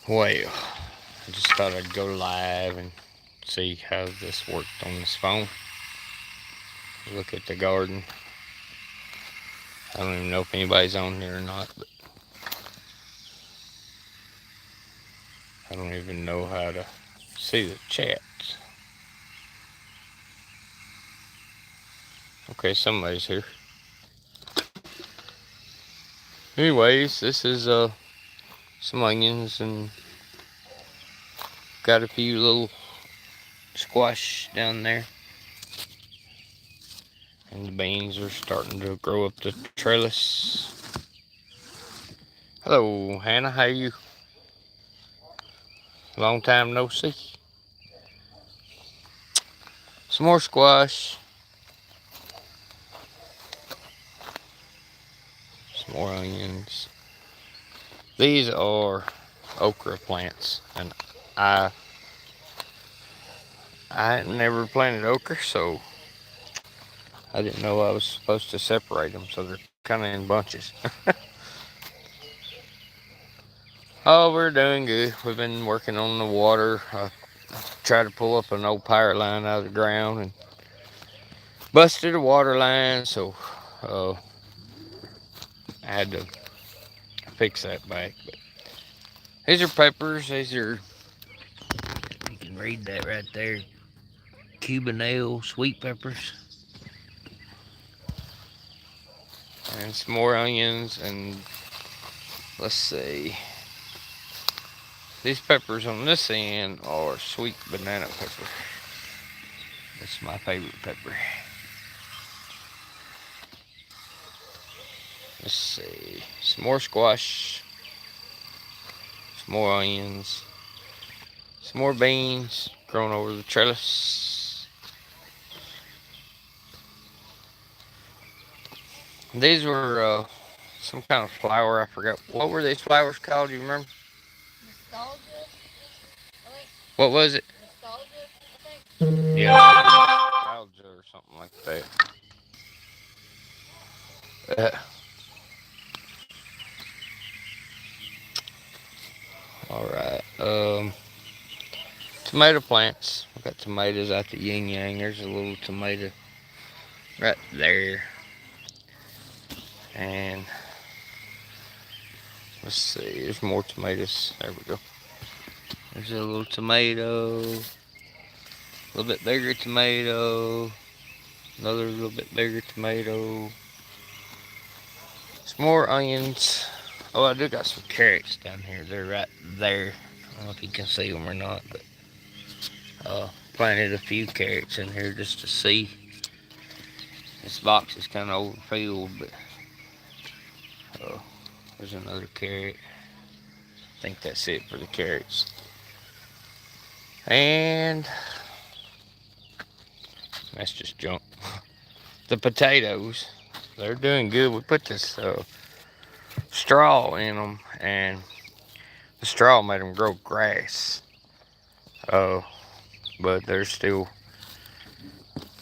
Well, I just thought I'd go live and see how this worked on this phone. Look at the garden. I don't even know if anybody's on here or not, but I don't even know how to see the chats. Okay, somebody's here. Anyways, this is some onions and got a few little squash down there. And the beans are starting to grow up the trellis. Hello, Hannah. How are you? Long time no see. Some more squash. Some more onions. These are okra plants, and I I never planted okra, so I didn't know I was supposed to separate them, so they're kind of in bunches. Oh, we're doing good. We've been working on the water. I tried to pull up an old power line out of the ground and busted a water line, so uh, I had to fix that back. But these are peppers. These are, you can read that right there, Cubanelle sweet peppers. And some more onions, and let's see. These peppers on this end are sweet banana pepper. That's my favorite pepper. Let's see. Some more squash. Some more onions. Some more beans growing over the trellis. These were some kind of flower. I forgot. What were these flowers called? Do you remember? Nostalgia, I think. What was it? Nostalgia, I think. Yeah, nostalgia or something like that. Uh, all right. Tomato plants. We got tomatoes out the yin yang. There's a little tomato right there. And let's see. There's more tomatoes. There we go. There's a little tomato. A little bit bigger tomato. Another little bit bigger tomato. Some more onions. Oh, I do got some carrots down here. They're right there. I don't know if you can see them or not, but planted a few carrots in here just to see. This box is kind of overfilled, but uh, there's another carrot. I think that's it for the carrots. And that's just junk. The potatoes, they're doing good. We put this straw in them, and the straw made them grow grass. Uh, but they're still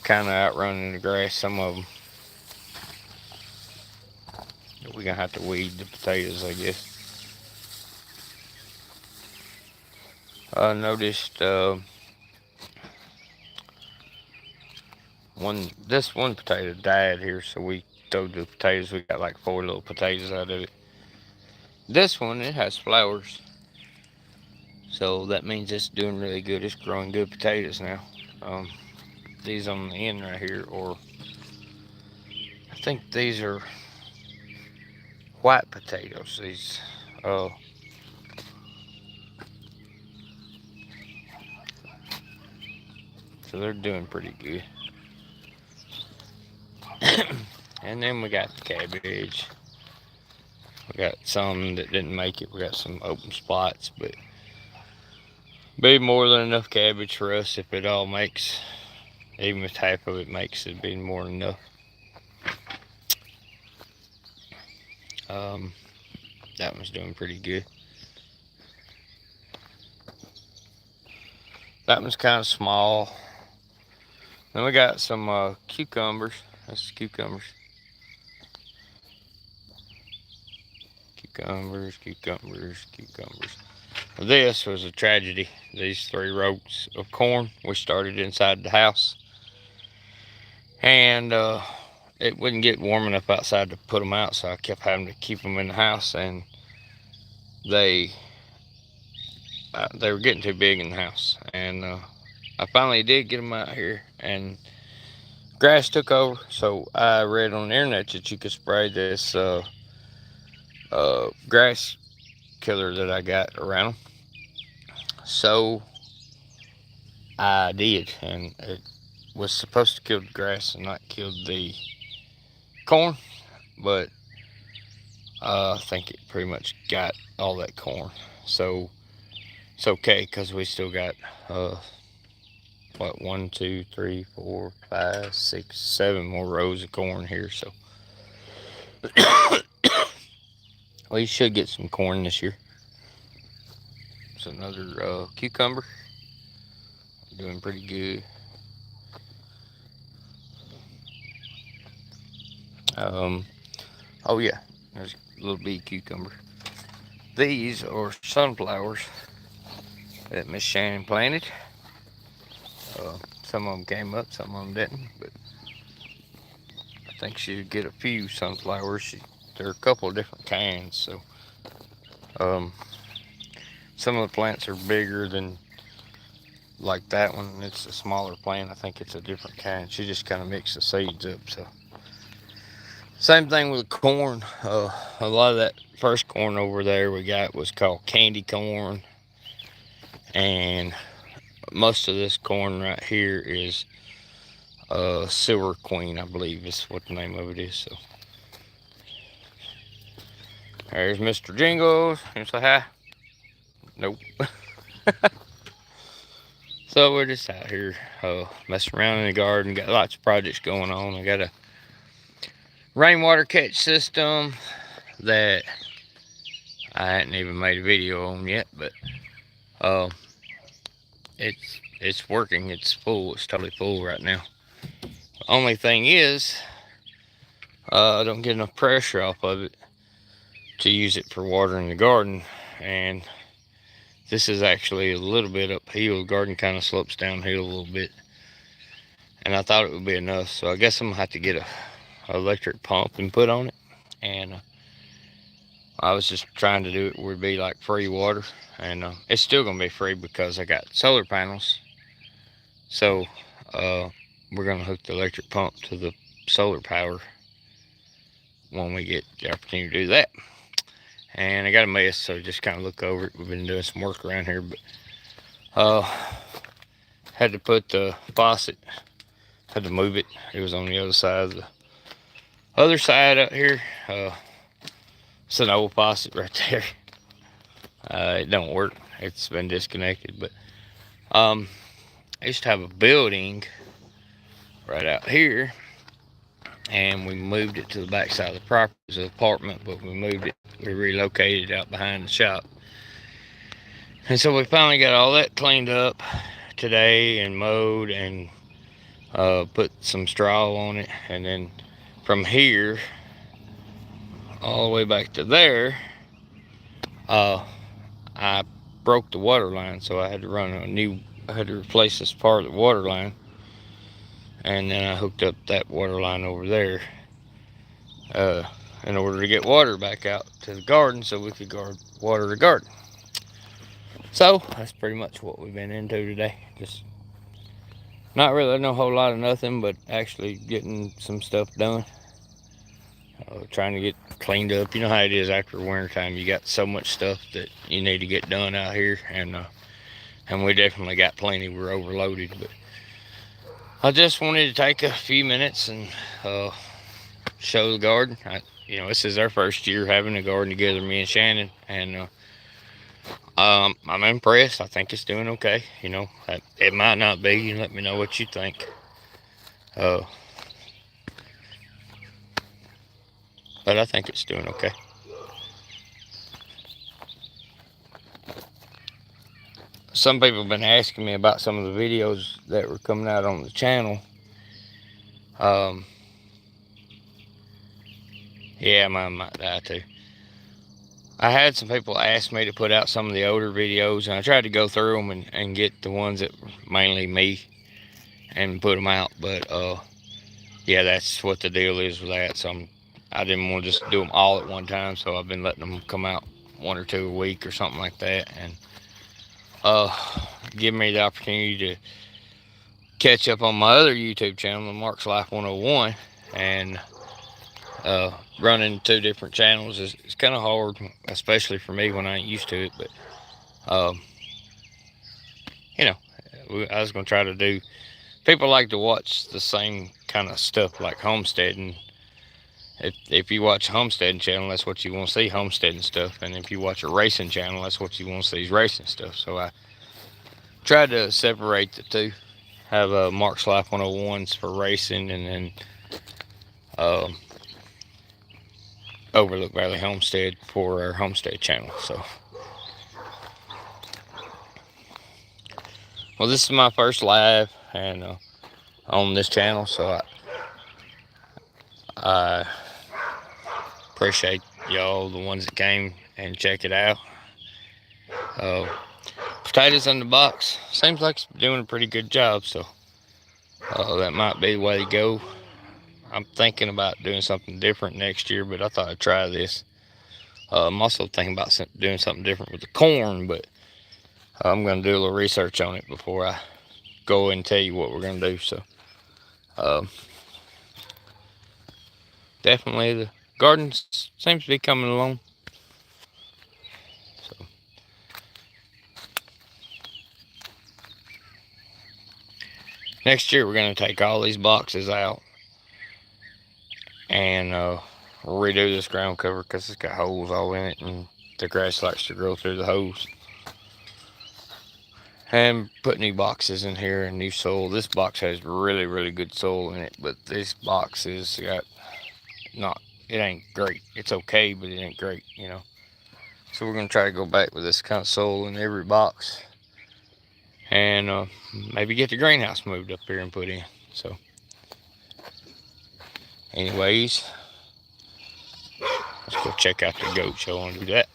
kind of outrunning the grass, some of them. We're gonna have to weed the potatoes, I guess. I noticed this one potato died here, so we throwed the potatoes. We got like 4 little potatoes out of it. This one, it has flowers, so that means it's doing really good. It's growing good potatoes now. Um, these on the end right here, or I think these are white potatoes. These, uh, so they're doing pretty good. And then we got the cabbage. We got some that didn't make it. We got some open spots, but be more than enough cabbage for us if it all makes. Even if half of it makes, it'd be more than enough. Um, that one's doing pretty good. That one's kind of small. Then we got some cucumbers. That's cucumbers. Cucumbers, cucumbers, cucumbers. This was a tragedy. These 3 rows of corn we started inside the house, and it wouldn't get warm enough outside to put them out, so I kept having to keep them in the house, and they were getting too big in the house, and I finally did get them out here, and grass took over. So I read on the internet that you could spray this grass killer that I got around them. So I did, and it was supposed to kill the grass and not kill the corn, but I think it pretty much got all that corn. So it's okay, because we still got what, 1, 2, 3, 4, 5, 6, 7 more rows of corn here. So we should get some corn this year. It's another cucumber, doing pretty good. Oh yeah, there's a little bitty cucumber. These are sunflowers that Miss Shannon planted. Some of them came up, some of them didn't, but I think she'll get a few sunflowers. There are a couple of different kinds, so some of the plants are bigger than, like that one. It's a smaller plant. I think it's a different kind. She just kind of mixed the seeds up. So same thing with corn. A lot of that first corn over there we got was called candy corn, and most of this corn right here is Silver Queen, I believe is what the name of it is. So there's Mr. Jingles. Can you say hi? Nope. So we're just out here messing around in the garden. Got lots of projects going on. I got a rainwater catch system that I hadn't even made a video on yet, but it's working. It's full. It's totally full right now. The only thing is, I don't get enough pressure off of it to use it for watering the garden, and this is actually a little bit uphill. The garden kind of slopes downhill a little bit, and I thought it would be enough, so I guess I'm gonna have to get a electric pump and put on it. And I was just trying to do it where it'd be like free water, and it's still gonna be free because I got solar panels. So we're gonna hook the electric pump to the solar power when we get the opportunity to do that. And I got a mess, so just kind of look over it. We've been doing some work around here, but had to put the faucet, had to move it. It was on the other side. The other side out here, it's an old faucet right there. It don't work. It's been disconnected, but I used to have a building right out here, and we moved it to the back side of the property. It was an apartment, but we moved it. We relocated it out behind the shop. And so we finally got all that cleaned up today and mowed, and put some straw on it. And then from here all the way back to there, I broke the water line, so I had to I had to replace this part of the water line. And then I hooked up that water line over there in order to get water back out to the garden so we could water the garden. So that's pretty much what we've been into today. Just not really no whole lot of nothing, but actually getting some stuff done. Trying to get cleaned up. You know how it is after winter time. You got so much stuff that you need to get done out here, and we definitely got plenty. We're overloaded, but I just wanted to take a few minutes and show the garden. This is our first year having a garden together, me and Shannon, and I'm impressed. I think it's doing okay. It might not be. You let me know what you think. But I think it's doing okay. Some people have been asking me about some of the videos that were coming out on the channel. Yeah, mine might die too. I had some people ask me to put out some of the older videos, and I tried to go through them and get the ones that were mainly me and put them out. But yeah, that's what the deal is with that. So I didn't want to just do them all at one time, so I've been letting them come out one or two a week or something like that, and give me the opportunity to catch up on my other YouTube channel, the Mark's Life 101, and running two different channels is kind of hard, especially for me when I ain't used to it. But you know, I was gonna try to do. People like to watch the same kind of stuff like homesteading. If you watch a homesteading channel, that's what you want to see, homesteading stuff. And if you watch a racing channel, that's what you want to see, is racing stuff. So I tried to separate the two. Have a Mark's Life 101s for racing, and then Overlook Valley Homestead for our homestead channel. So, well, this is my first live and on this channel, so I appreciate y'all, the ones that came and check it out. Potatoes in the box seems like it's doing a pretty good job, so that might be the way to go. I'm thinking about doing something different next year, but I thought I'd try this. I'm also thinking about doing something different with the corn, but I'm going to do a little research on it before I go and tell you what we're going to do. So definitely the garden seems to be coming along. So next year we're going to take all these boxes out and redo this ground cover because it's got holes all in it, and the grass likes to grow through the holes. And put new boxes in here and new soil. This box has really, really good soil in it, but this box has got it ain't great. It's okay, but it ain't great, you know. So we're gonna try to go back with this kind of soil in every box, and maybe get the greenhouse moved up here and put in. So anyways, let's go check out the goats. I want to do that.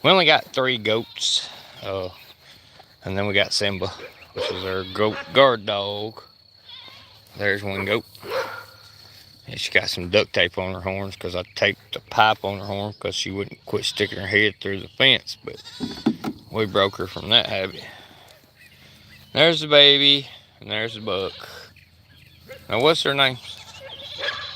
We only got 3 goats, and then we got Simba, which is our goat guard dog. There's one goat. And she got some duct tape on her horns because I taped a pipe on her horn because she wouldn't quit sticking her head through the fence, but we broke her from that habit. There's the baby, and there's the buck. Now, what's her name?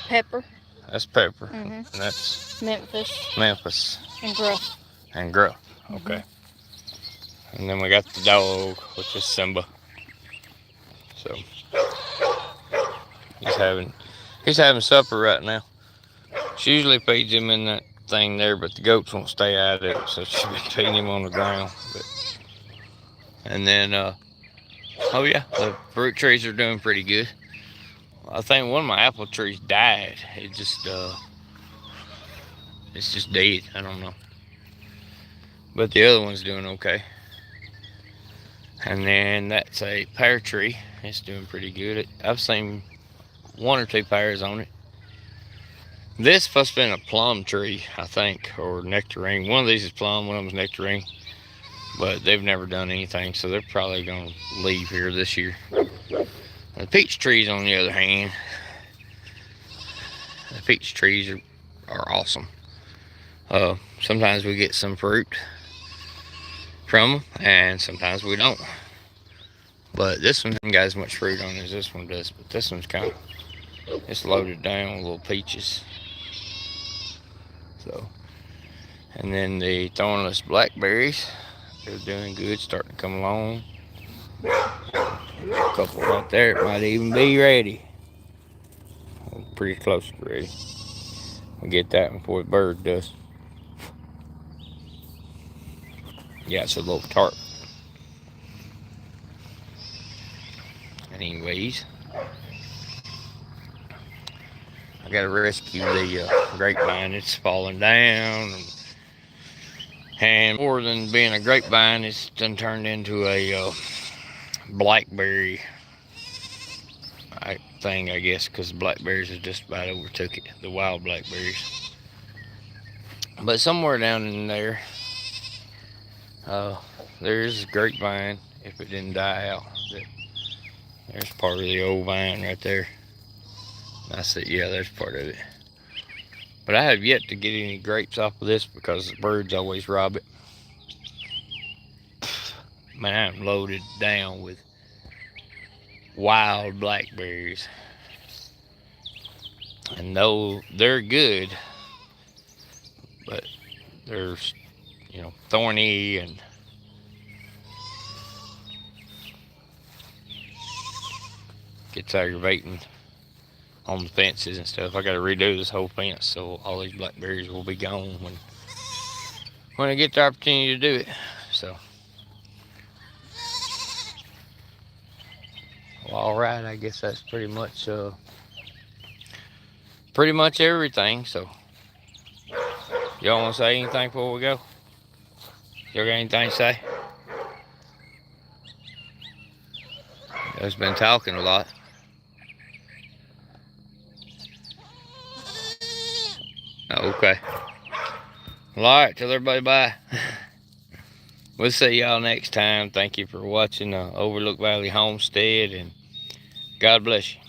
Pepper. That's Pepper. Mm-hmm. And that's Memphis. And Gruff. Okay. Mm-hmm. And then we got the dog, which is Simba. So he's having supper right now. She usually feeds him in that thing there, but the goats won't stay out of it, so she's been feeding him on the ground. And then, oh yeah, the fruit trees are doing pretty good. I think one of my apple trees died. It's just dead. I don't know. But the other one's doing okay. And then that's a pear tree. It's doing pretty good. I've seen 1 or 2 pears on it. This is supposed to be a plum tree, I think, or nectarine. One of these is plum, one of them's nectarine. But they've never done anything, so they're probably going to leave here this year. The peach trees, on the other hand, the peach trees are awesome. Sometimes we get some fruit from them, and sometimes we don't. But this one hasn't got as much fruit on it as this one does. But this one's it's loaded down with little peaches. So, and then the thornless blackberries, they're doing good, starting to come along. A couple right there, it might even be ready. Pretty close to ready. We'll get that one before the bird does. Yeah, it's a little tart. Anyways, I gotta rescue the grapevine. It's falling down, and more than being a grapevine, it's done turned into a blackberry thing, I guess, because the blackberries have just about overtook it, the wild blackberries. But somewhere down in there, there's a grapevine, if it didn't die out. There's part of the old vine right there. I said, yeah, there's part of it. But I have yet to get any grapes off of this because the birds always rob it. Man, I'm loaded down with wild blackberries. And though they're good, but they're, thorny and gets aggravating on the fences and stuff. I got to redo this whole fence so all these blackberries will be gone when I get the opportunity to do it. So, well, all right, I guess that's pretty much everything. So, y'all want to say anything before we go? Y'all got anything to say? I've been talking a lot. Okay. Well, all right, tell everybody bye. We'll see y'all next time. Thank you for watching Overlook Valley Homestead, and God bless you.